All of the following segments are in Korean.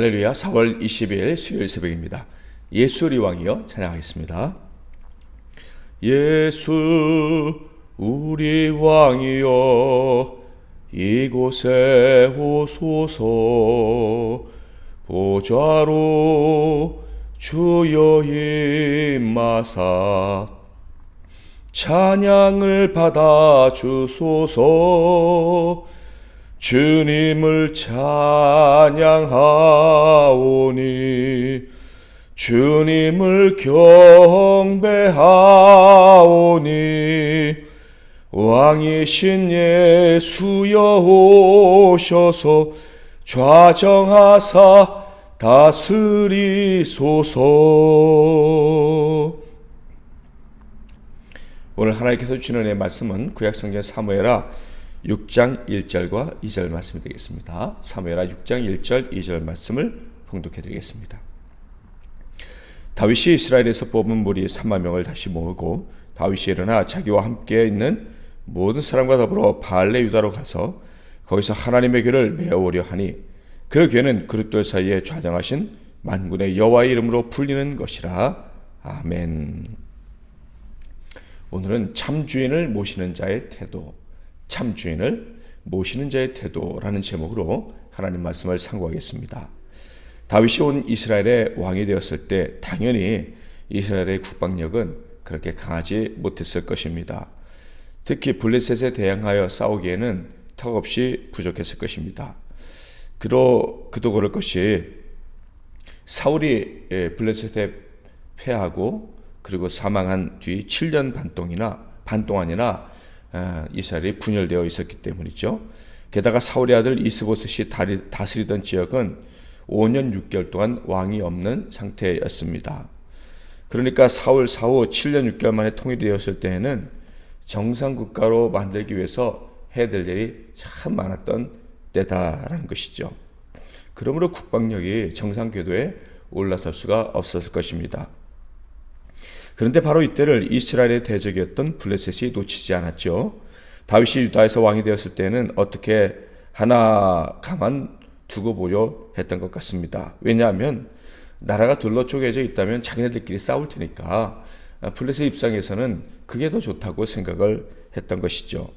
할렐루야. 4월 20일 수요일 새벽입니다. 예수 우리 왕이여 찬양하겠습니다. 예수 우리 왕이여 이곳에 오소서. 보좌로 주여 임하사 찬양을 받아 주소서. 주님을 찬양하오니 주님을 경배하오니 왕이신 예수여 오셔서 좌정하사 다스리소서. 오늘 하나님께서 주시는 은혜의 말씀은 구약성경 사무엘하 6장 1절과 2절 말씀이 되겠습니다. 사무엘하 6장 1절 2절 말씀을 봉독해 드리겠습니다. 다윗이 이스라엘에서 뽑은 무리 3만 명을 다시 모으고 다윗이 일어나 자기와 함께 있는 모든 사람과 더불어 바알레 유다로 가서 거기서 하나님의 궤를 메어오려 하니 그 궤는 그릇들 사이에 좌정하신 만군의 여호와의 이름으로 불리는 것이라. 아멘. 오늘은 참주인을 모시는 자의 태도, 참주인을 모시는 자의 태도라는 제목으로 하나님 말씀을 상고하겠습니다. 다윗이 온 이스라엘의 왕이 되었을 때 당연히 이스라엘의 국방력은 그렇게 강하지 못했을 것입니다. 특히 블레셋에 대항하여 싸우기에는 턱없이 부족했을 것입니다. 그도 그럴 것이 사울이 블레셋에 패하고 그리고 사망한 뒤 7년 반 동안이나 이스라엘이 분열되어 있었기 때문이죠. 게다가 사울의 아들 이스보셋이 다스리던 지역은 5년 6개월 동안 왕이 없는 상태였습니다. 그러니까 사울 사후 7년 6개월 만에 통일되었을 때에는 정상국가로 만들기 위해서 해야 될 일이 참 많았던 때다라는 것이죠. 그러므로 국방력이 정상 궤도에 올라설 수가 없었을 것입니다. 그런데 바로 이때를 이스라엘의 대적이었던 블레셋이 놓치지 않았죠. 다윗이 유다에서 왕이 되었을 때는 어떻게 하나 가만 두고 보려 했던 것 같습니다. 왜냐하면 나라가 둘러 쪼개져 있다면 자기네들끼리 싸울 테니까 블레셋 입장에서는 그게 더 좋다고 생각을 했던 것이죠.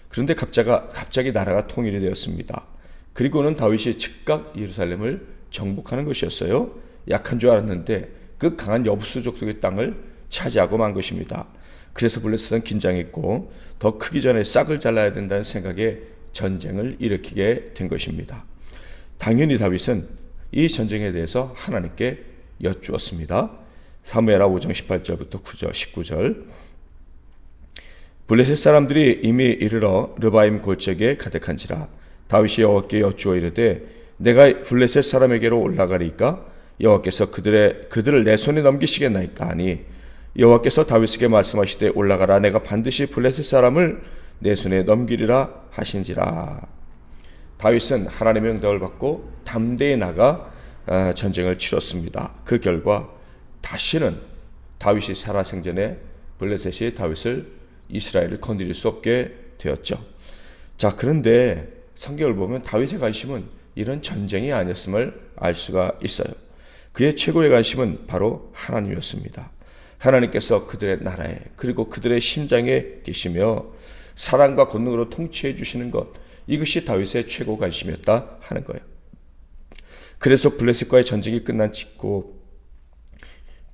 그런데 갑자기 나라가 통일이 되었습니다. 그리고는 다윗이 즉각 예루살렘을 정복하는 것이었어요. 약한 줄 알았는데 그 강한 여부수 족속의 땅을 차지하고 만 것입니다. 그래서 블레셋은 긴장했고 더 크기 전에 싹을 잘라야 된다는 생각에 전쟁을 일으키게 된 것입니다. 당연히 다윗은 이 전쟁에 대해서 하나님께 여쭈었습니다. 사무엘하 5장 18절부터 19절. 블레셋 사람들이 이미 이르러 르바임 골짜기에 가득한지라. 다윗이 여호와께 여쭈어 이르되 내가 블레셋 사람에게로 올라가리까 여호와께서 그들을 내 손에 넘기시겠나이까 하니 여호와께서 다윗에게 말씀하시되 올라가라. 내가 반드시 블레셋 사람을 내 손에 넘기리라 하신지라. 다윗은 하나님의 응답을 받고 담대히 나가 전쟁을 치렀습니다. 그 결과 다시는 다윗이 살아생전에 블레셋이 다윗을 이스라엘을 건드릴 수 없게 되었죠. 자, 그런데 성경을 보면 다윗의 관심은 이런 전쟁이 아니었음을 알 수가 있어요. 그의 최고의 관심은 바로 하나님이었습니다. 하나님께서 그들의 나라에 그리고 그들의 심장에 계시며 사랑과 권능으로 통치해 주시는 것, 이것이 다윗의 최고 관심이었다 하는 거예요. 그래서 블레셋과의 전쟁이 끝난 직후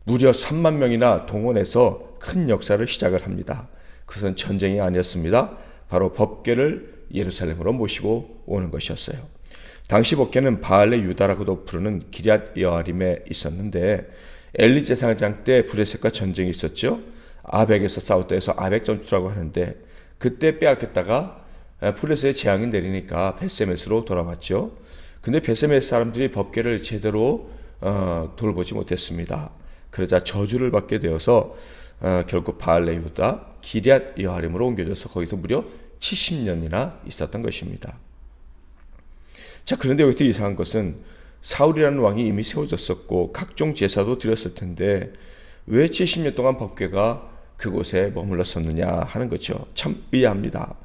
무려 3만 명이나 동원해서 큰 역사를 시작을 합니다. 그것은 전쟁이 아니었습니다. 바로 법궤를 예루살렘으로 모시고 오는 것이었어요. 당시 법궤는 바알레 유다라고도 부르는 기럇 여아림에 있었는데 엘리 제사장 때 블레셋과 전쟁이 있었죠. 아벡에서 싸웠다 해서 아벡 전투라고 하는데 그때 빼앗겼다가 블레셋에 재앙이 내리니까 베세메스로 돌아왔죠. 근데 베세메스 사람들이 법궤를 제대로 돌보지 못했습니다. 그러자 저주를 받게 되어서 결국 바알레 유다 기럇 여아림으로 옮겨져서 거기서 무려 70년이나 있었던 것입니다. 자, 그런데 여기서 이상한 것은 사울이라는 왕이 이미 세워졌었고 각종 제사도 드렸을 텐데 왜 70년 동안 법궤가 그곳에 머물렀었느냐 하는 거죠. 참 의아합니다.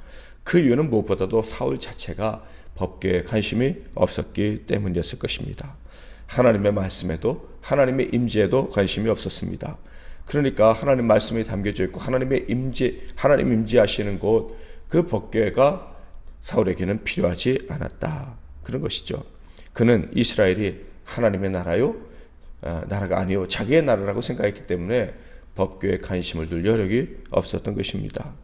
그 이유는 무엇보다도 사울 자체가 법궤에 관심이 없었기 때문이었을 것입니다. 하나님의 말씀에도 하나님의 임재에도 관심이 없었습니다. 그러니까 하나님 말씀이 담겨져 있고 하나님 임재하시는 곳 그 법궤가 사울에게는 필요하지 않았다. 그런 것이죠. 그는 이스라엘이 하나님의 나라요, 나라가 아니요 자기의 나라라고 생각했기 때문에 법궤에 관심을 둘 여력이 없었던 것입니다.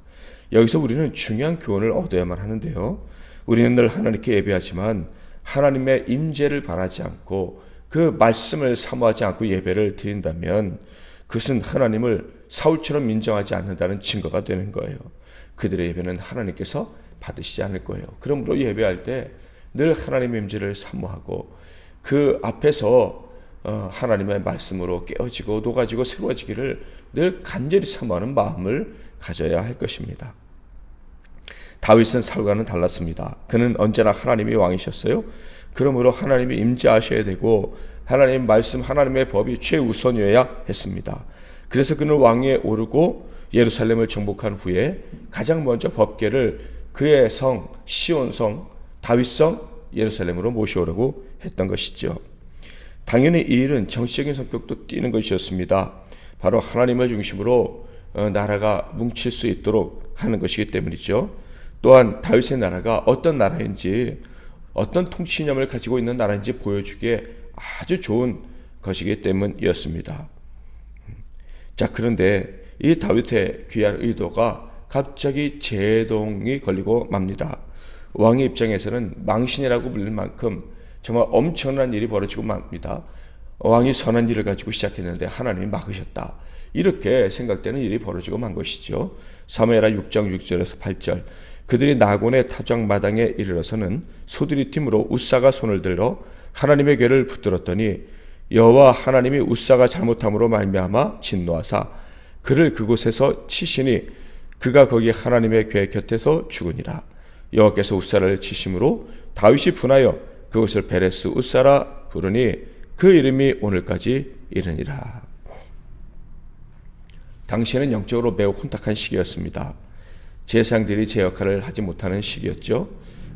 여기서 우리는 중요한 교훈을 얻어야만 하는데요. 우리는 늘 하나님께 예배하지만 하나님의 임재를 바라지 않고 그 말씀을 사모하지 않고 예배를 드린다면 그것은 하나님을 사울처럼 인정하지 않는다는 증거가 되는 거예요. 그들의 예배는 하나님께서 받으시지 않을 거예요. 그러므로 예배할 때 늘 하나님의 임재를 사모하고 그 앞에서 하나님의 말씀으로 깨어지고 녹아지고 새로워지기를 늘 간절히 사모하는 마음을 가져야 할 것입니다. 다윗은 사울과는 달랐습니다. 그는 언제나 하나님이 왕이셨어요. 그러므로 하나님이 임재하셔야 되고 하나님의 말씀, 하나님의 법이 최우선이어야 했습니다. 그래서 그는 왕위에 오르고 예루살렘을 정복한 후에 가장 먼저 법궤를 그의 성 시온성 다윗성 예루살렘으로 모셔오려고 했던 것이죠. 당연히 이 일은 정치적인 성격도 띠는 것이었습니다. 바로 하나님을 중심으로 나라가 뭉칠 수 있도록 하는 것이기 때문이죠. 또한 다윗의 나라가 어떤 나라인지 어떤 통치 이념을 가지고 있는 나라인지 보여주기에 아주 좋은 것이기 때문이었습니다. 자, 그런데 이 다윗의 귀한 의도가 갑자기 제동이 걸리고 맙니다. 왕의 입장에서는 망신이라고 불릴 만큼 정말 엄청난 일이 벌어지고 맙니다. 왕이 선한 일을 가지고 시작했는데 하나님이 막으셨다. 이렇게 생각되는 일이 벌어지고 만 것이죠. 사무엘하 6장 6절에서 8절 그들이 나곤의 타작 마당에 이르러서는 소들이 팀으로 웃사가 손을 들어 하나님의 궤를 붙들었더니 여호와 하나님이 웃사가 잘못함으로 말미암아 진노하사 그를 그곳에서 치시니 그가 거기 하나님의 궤 곁에서 죽으니라. 여호와께서 웃사를 치심으로 다윗이 분하여 그것을 베레스 웃사라 부르니 그 이름이 오늘까지 이르니라. 당시에는 영적으로 매우 혼탁한 시기였습니다. 제사장들이 제 역할을 하지 못하는 시기였죠.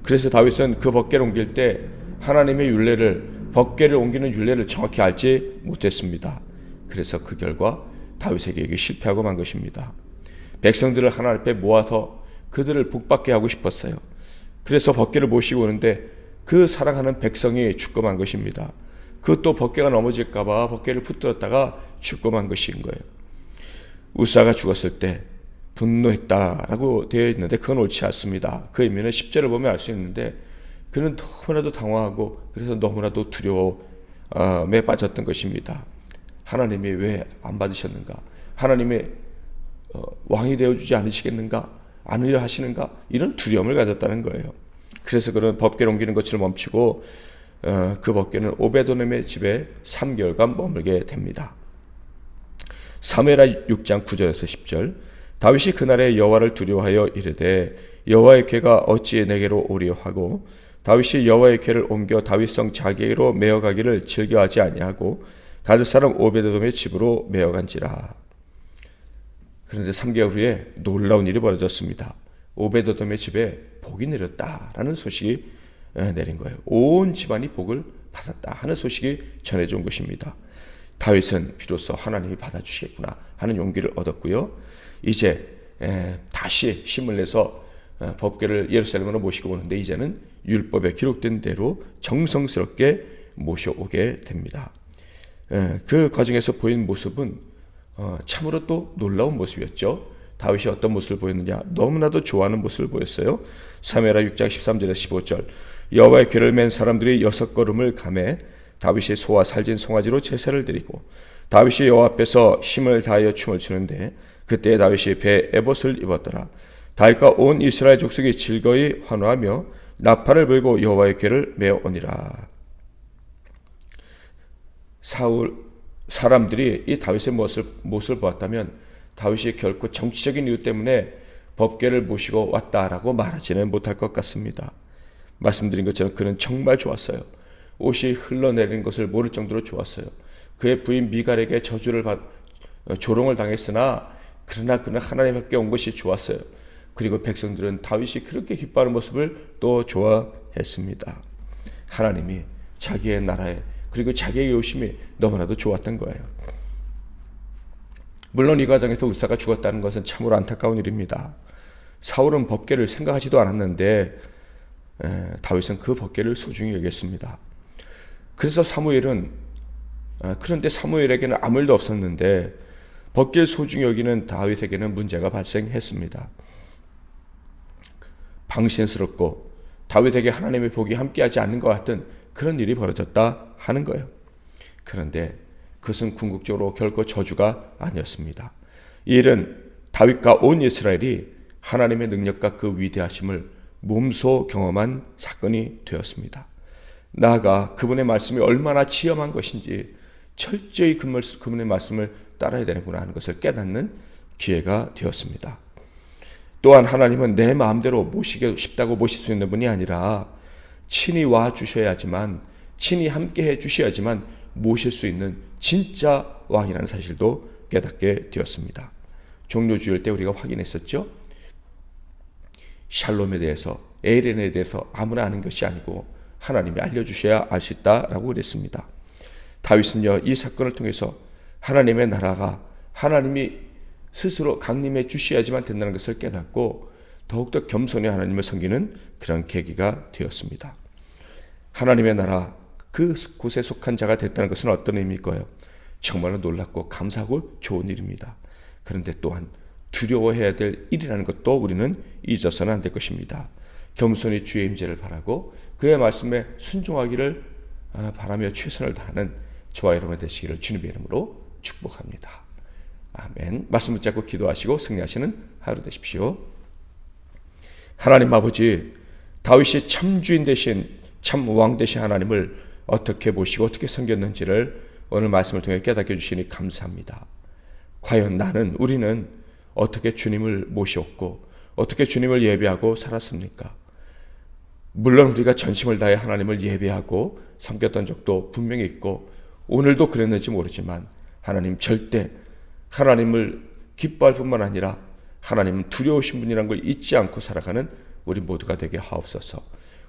그래서 다윗은 그 법궤를 옮길 때 하나님의 율례를 법궤를 옮기는 율례를 정확히 알지 못했습니다. 그래서 그 결과 다윗에게 실패하고 만 것입니다. 백성들을 하나님 앞에 모아서 그들을 복받게 하고 싶었어요. 그래서 법궤를 모시고 오는데 그 사랑하는 백성이 죽고 만 것입니다. 그것도 법궤가 넘어질까 봐 법궤를 붙들었다가 죽고 만 것인 거예요. 우사가 죽었을 때 분노했다라고 되어 있는데 그건 옳지 않습니다. 그 의미는 10절을 보면 알 수 있는데 그는 너무나도 당황하고 그래서 너무나도 두려움에 빠졌던 것입니다. 하나님이 왜 안 받으셨는가? 하나님이 왕이 되어주지 않으시겠는가? 아니려 하시는가? 이런 두려움을 가졌다는 거예요. 그래서 그런 법궤를 옮기는 것을 멈추고 그 법궤는 오베도돔의 집에 3개월간 머물게 됩니다. 사무엘하 6장 9절에서 10절 다윗이 그날에 여호와를 두려워하여 이르되 여호와의 궤가 어찌 내게로 오리요 하고 다윗이 여호와의 궤를 옮겨 다윗성 자기로 메어가기를 즐겨하지 아니하고 가드 사람 오베도돔의 집으로 메어간지라. 그런데 3개월 후에 놀라운 일이 벌어졌습니다. 오베도돔의 집에 복이 내렸다라는 소식이 내린 거예요. 온 집안이 복을 받았다 하는 소식이 전해져 온 것입니다. 다윗은 비로소 하나님이 받아주시겠구나 하는 용기를 얻었고요. 이제 다시 힘을 내서 법궤를 예루살렘으로 모시고 오는데 이제는 율법에 기록된 대로 정성스럽게 모셔오게 됩니다. 그 과정에서 보인 모습은 참으로 또 놀라운 모습이었죠. 다윗이 어떤 모습을 보였느냐? 너무나도 좋아하는 모습을 보였어요. 사무엘하 6장 13절에서 15절 여호와의 궤를 맨 사람들이 6걸음을 가매 다윗이 소와 살진 송아지로 제사를 드리고 다윗이 여호와 앞에서 힘을 다하여 춤을 추는데 그때 다윗이 배에 에봇을 입었더라. 다윗과 온 이스라엘 족속이 즐거이 환호하며 나팔을 불고 여호와의 궤를 메어오니라. 사람들이 이 다윗의 모습을 보았다면 다윗이 결코 정치적인 이유 때문에 법궤를 모시고 왔다라고 말하지는 못할 것 같습니다. 말씀드린 것처럼 그는 정말 좋았어요. 옷이 흘러내리는 것을 모를 정도로 좋았어요. 그의 부인 미갈에게 조롱을 당했으나 그러나 그는 하나님 앞에 온 것이 좋았어요. 그리고 백성들은 다윗이 그렇게 기뻐하는 모습을 또 좋아했습니다. 하나님이 자기의 나라에 그리고 자기의 의심이 너무나도 좋았던 거예요. 물론 이 과정에서 우사가 죽었다는 것은 참으로 안타까운 일입니다. 사울은 법궤를 생각하지도 않았는데 다윗은 그 법궤를 소중히 여겼습니다. 그래서 그런데 사무엘에게는 아무 일도 없었는데 법궤를 소중히 여기는 다윗에게는 문제가 발생했습니다. 방신스럽고 다윗에게 하나님의 복이 함께하지 않는 것 같은 그런 일이 벌어졌다 하는 거예요. 그런데 그것은 궁극적으로 결코 저주가 아니었습니다. 이 일은 다윗과 온 이스라엘이 하나님의 능력과 그 위대하심을 몸소 경험한 사건이 되었습니다. 나아가 그분의 말씀이 얼마나 지엄한 것인지 철저히 그분의 말씀을 따라야 되는구나 하는 것을 깨닫는 기회가 되었습니다. 또한 하나님은 내 마음대로 모시고 싶다고 모실 수 있는 분이 아니라 친히 와 주셔야지만, 친히 함께 해 주셔야지만 모실 수 있는 진짜 왕이라는 사실도 깨닫게 되었습니다. 종료주일 때 우리가 확인했었죠. 샬롬에 대해서, 에이렌에 대해서 아무나 아는 것이 아니고 하나님이 알려주셔야 알 수 있다라고 그랬습니다. 다윗은요, 이 사건을 통해서 하나님의 나라가 하나님이 스스로 강림해 주셔야지만 된다는 것을 깨닫고 더욱더 겸손히 하나님을 섬기는 그런 계기가 되었습니다. 하나님의 나라, 그 곳에 속한 자가 됐다는 것은 어떤 의미일까요? 정말로 놀랍고 감사하고 좋은 일입니다. 그런데 또한 두려워해야 될 일이라는 것도 우리는 잊어서는 안 될 것입니다. 겸손히 주의 임재를 바라고 그의 말씀에 순종하기를 바라며 최선을 다하는 저와 여러분 되시기를 주님의 이름으로 축복합니다. 아멘. 말씀 붙잡고 기도하시고 승리하시는 하루 되십시오. 하나님 아버지, 다윗이 참 주인 되신, 참 왕 되신 하나님을 어떻게 모시고 어떻게 섬겼는지를 오늘 말씀을 통해 깨닫게 해주시니 감사합니다. 과연 우리는 어떻게 주님을 모시었고 어떻게 주님을 예배하고 살았습니까? 물론 우리가 전심을 다해 하나님을 예배하고 섬겼던 적도 분명히 있고 오늘도 그랬는지 모르지만 하나님 절대 하나님을 기뻐할 뿐만 아니라 하나님은 두려우신 분이라는 걸 잊지 않고 살아가는 우리 모두가 되게 하옵소서.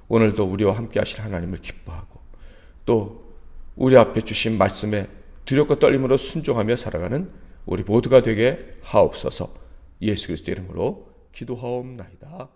오늘도 우리와 함께 하실 하나님을 기뻐하고 또 우리 앞에 주신 말씀에 두렵고 떨림으로 순종하며 살아가는 우리 모두가 되게 하옵소서. 예수 그리스도 이름으로 기도하옵나이다.